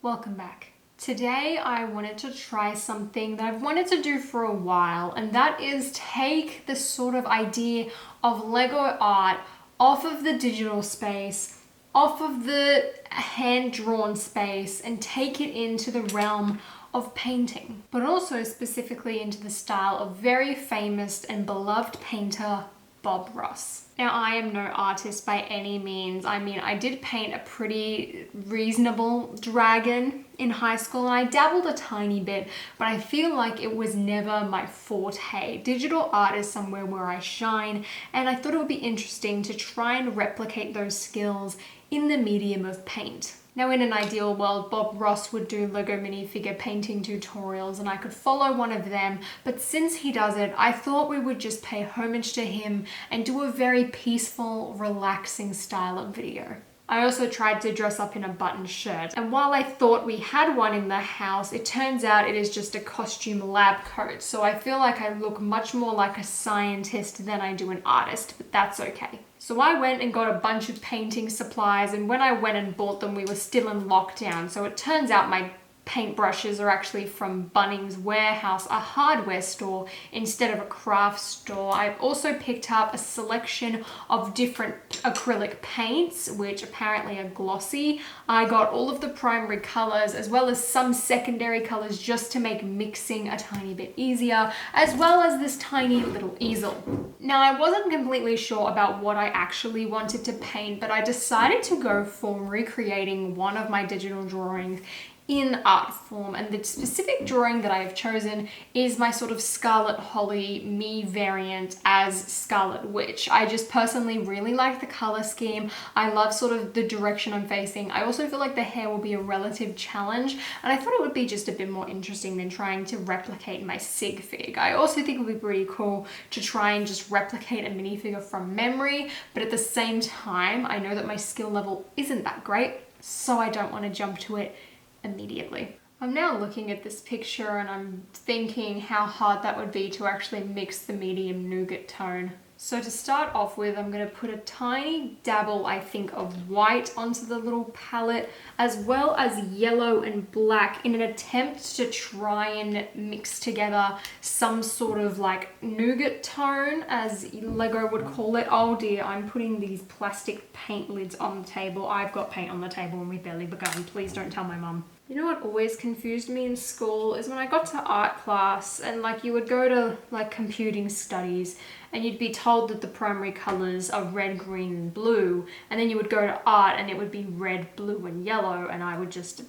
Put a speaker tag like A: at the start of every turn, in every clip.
A: Welcome back. Today I wanted to try something that I've wanted to do for a while, and that is take the sort of idea of Lego art off of the digital space, off of the hand-drawn space, and take it into the realm of painting, but also specifically into the style of very famous and beloved painter Bob Ross. Now, I am no artist by any means. I mean, I did paint a pretty reasonable dragon in high school and I dabbled a tiny bit, but I feel like it was never my forte. Digital art is somewhere where I shine, and I thought it would be interesting to try and replicate those skills in the medium of paint. Now, in an ideal world, Bob Ross would do Lego minifigure painting tutorials and I could follow one of them, but since he does it, I thought we would just pay homage to him and do a very peaceful, relaxing style of video. I also tried to dress up in a button shirt, and while I thought we had one in the house, it turns out it is just a costume lab coat, so I feel like I look much more like a scientist than I do an artist, but that's okay. So I went and got a bunch of painting supplies, and when I went and bought them, we were still in lockdown, so it turns out my paintbrushes are actually from Bunnings Warehouse, a hardware store instead of a craft store. I've also picked up a selection of different acrylic paints, which apparently are glossy. I got all of the primary colors as well as some secondary colors just to make mixing a tiny bit easier, as well as this tiny little easel. Now, I wasn't completely sure about what I actually wanted to paint, but I decided to go for recreating one of my digital drawings in art form, and the specific drawing that I have chosen is my sort of Scarlet Holly me variant as Scarlet Witch. I just personally really like the color scheme. I love sort of the direction I'm facing. I also feel like the hair will be a relative challenge, and I thought it would be just a bit more interesting than trying to replicate my sigfig. I also think it would be pretty cool to try and just replicate a minifigure from memory, but at the same time, I know that my skill level isn't that great, so I don't want to jump to it immediately. I'm now looking at this picture and I'm thinking how hard that would be to actually mix the medium nougat tone. So to start off with, I'm going to put a tiny dabble, I think, of white onto the little palette, as well as yellow and black in an attempt to try and mix together some sort of like nougat tone, as Lego would call it. Oh dear, I'm putting these plastic paint lids on the table. I've got paint on the table and we've barely begun. Please don't tell my mum. You know what always confused me in school is when I got to art class and like you would go to like computing studies and you'd be told that the primary colors are red, green, and blue, and then you would go to art and it would be red, blue, and yellow, and I would just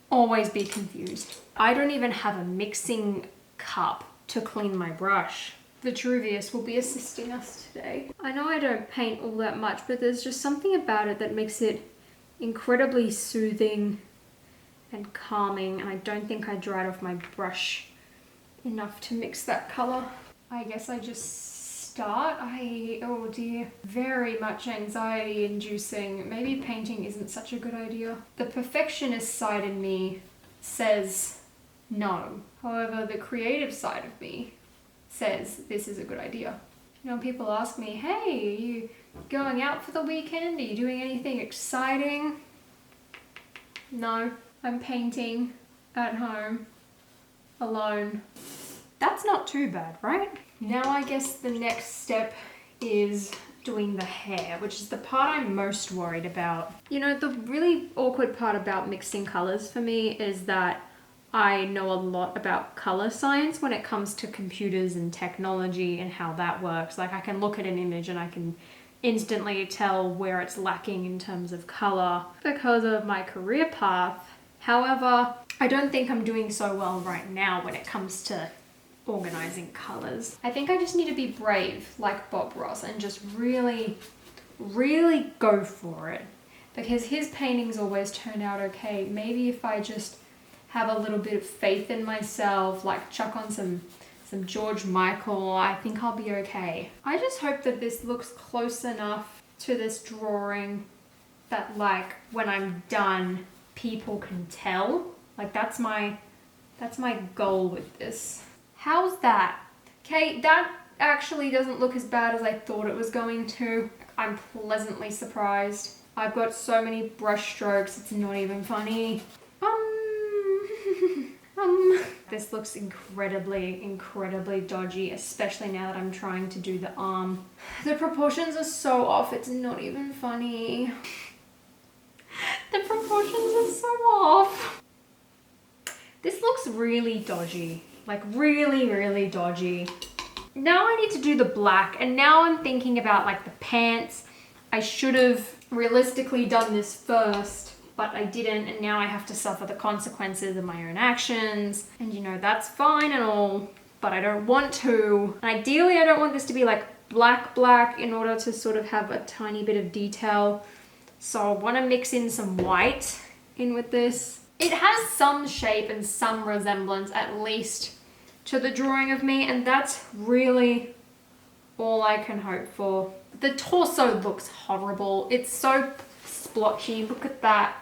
A: always be confused. I don't even have a mixing cup to clean my brush. Vitruvius will be assisting us today. I know I don't paint all that much, but there's just something about it that makes it incredibly soothing and calming, and I don't think I dried off my brush enough to mix that color. I guess I just start. Oh dear, very much anxiety inducing. Maybe painting isn't such a good idea. The perfectionist side in me says no. However, the creative side of me says this is a good idea. You know, people ask me, hey, are you going out for the weekend? Are you doing anything exciting? No. I'm painting at home, alone. That's not too bad, right? Now I guess the next step is doing the hair, which is the part I'm most worried about. You know, the really awkward part about mixing colors for me is that I know a lot about color science when it comes to computers and technology and how that works. Like I can look at an image and I can instantly tell where it's lacking in terms of color because of my career path. However, I don't think I'm doing so well right now when it comes to organizing colors. I think I just need to be brave like Bob Ross and just really, really go for it, because his paintings always turn out okay. Maybe if I just have a little bit of faith in myself, like chuck on some George Michael, I think I'll be okay. I just hope that this looks close enough to this drawing that like when I'm done, people can tell. Like that's my goal with this. How's that? Okay, that actually doesn't look as bad as I thought it was going to. I'm pleasantly surprised. I've got so many brush strokes, it's not even funny. this looks incredibly dodgy, especially now that I'm trying to do the arm. The proportions are so off, it's not even funny. The proportions are so off. This looks really dodgy, like really dodgy. Now I need to do the black, and now I'm thinking about like the pants. I should have realistically done this first, but I didn't, and now I have to suffer the consequences of my own actions. And you know, that's fine and all, but I don't want to. And ideally, I don't want this to be like black in order to sort of have a tiny bit of detail. So I want to mix in some white in with this. It has some shape and some resemblance, at least, to the drawing of me, and that's really all I can hope for. The torso looks horrible. It's so splotchy. Look at that.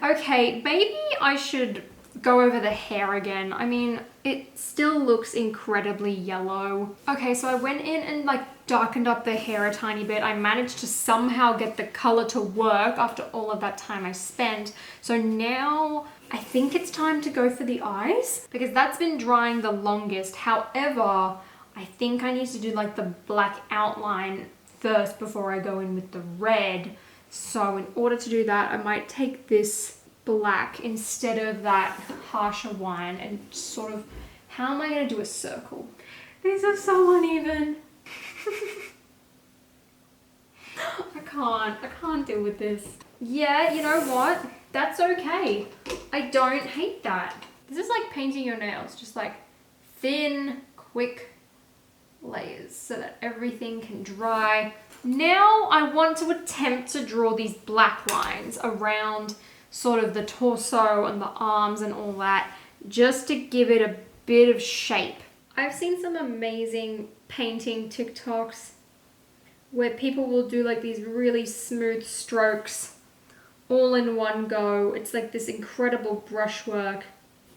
A: Okay, maybe I should go over the hair again. I mean, it still looks incredibly yellow. Okay, so I went in and like darkened up the hair a tiny bit. I managed to somehow get the color to work after all of that time I spent. So now I think it's time to go for the eyes, because that's been drying the longest. However, I think I need to do like the black outline first before I go in with the red. So in order to do that, I might take this black instead of that harsher one and sort of, how am I going to do a circle? These are so uneven. I can't deal with this. Yeah, you know what? That's okay. I don't hate that. This is like painting your nails, just like thin, quick layers so that everything can dry. Now I want to attempt to draw these black lines around sort of the torso and the arms and all that, just to give it a bit of shape. I've seen some amazing painting TikToks where people will do like these really smooth strokes all in one go. It's like this incredible brushwork.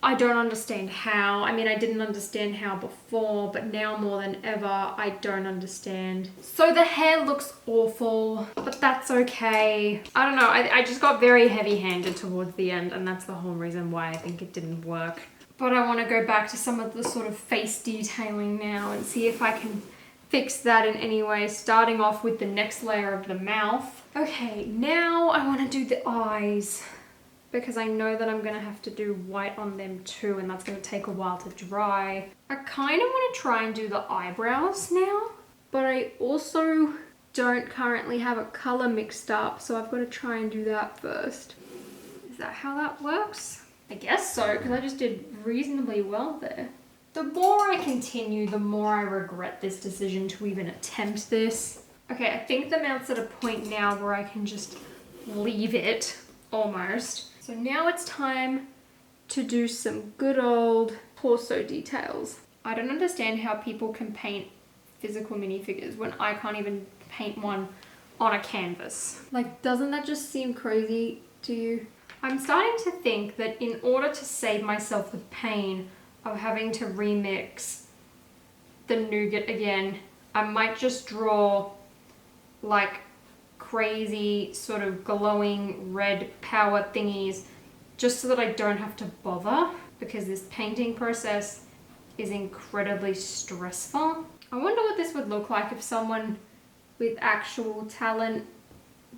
A: I don't understand how. I mean, I didn't understand how before, but now more than ever, I don't understand. So the hair looks awful, but that's okay. I don't know, I just got very heavy-handed towards the end, and that's the whole reason why I think it didn't work. But I want to go back to some of the sort of face detailing now and see if I can fix that in any way, starting off with the next layer of the mouth. Okay, now I want to do the eyes, because I know that I'm going to have to do white on them too, and that's going to take a while to dry. I kind of want to try and do the eyebrows now, but I also don't currently have a color mixed up, so I've got to try and do that first. Is that how that works? I guess so, because I just did reasonably well there. The more I continue, the more I regret this decision to even attempt this. Okay, I think the mouth's at a point now where I can just leave it, almost. So now it's time to do some good old torso details. I don't understand how people can paint physical minifigures when I can't even paint one on a canvas. Like, doesn't that just seem crazy to you? I'm starting to think that in order to save myself the pain of having to remix the nougat again, I might just draw like crazy sort of glowing red power thingies just so that I don't have to bother, because this painting process is incredibly stressful. I wonder what this would look like if someone with actual talent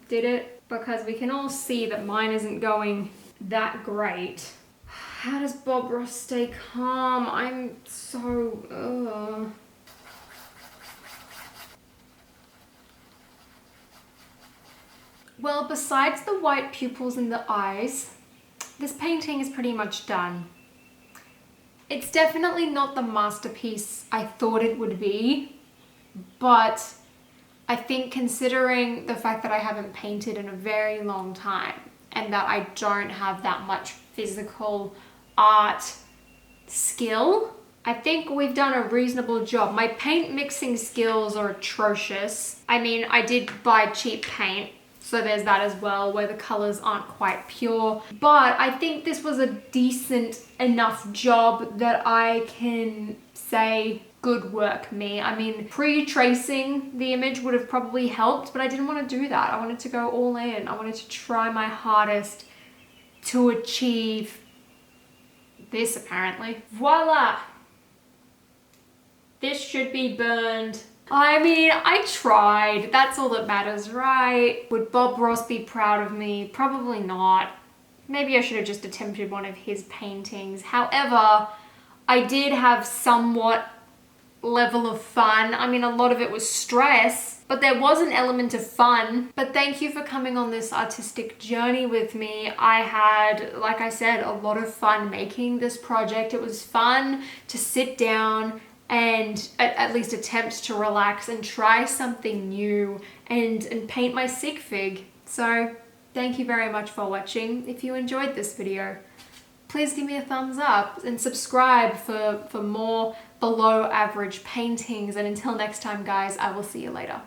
A: did it, because we can all see that mine isn't going that great. How does Bob Ross stay calm? I'm so... Well, besides the white pupils in the eyes, this painting is pretty much done. It's definitely not the masterpiece I thought it would be, but I think considering the fact that I haven't painted in a very long time and that I don't have that much physical art skill, I think we've done a reasonable job. My paint mixing skills are atrocious. I mean, I did buy cheap paint, so there's that as well, where the colors aren't quite pure. But I think this was a decent enough job that I can say, good work, me. I mean, pre-tracing the image would have probably helped, but I didn't want to do that. I wanted to go all in. I wanted to try my hardest to achieve this apparently. Voila! This should be burned. I mean, I tried. That's all that matters, right? Would Bob Ross be proud of me? Probably not. Maybe I should have just attempted one of his paintings. However, I did have somewhat level of fun. I mean, a lot of it was stress, but there was an element of fun. But thank you for coming on this artistic journey with me. I had, like I said, a lot of fun making this project. It was fun to sit down and at least attempt to relax and try something new and paint my sigfig. So thank you very much for watching. If you enjoyed this video, please give me a thumbs up and subscribe for more below average paintings. And until next time, guys, I will see you later.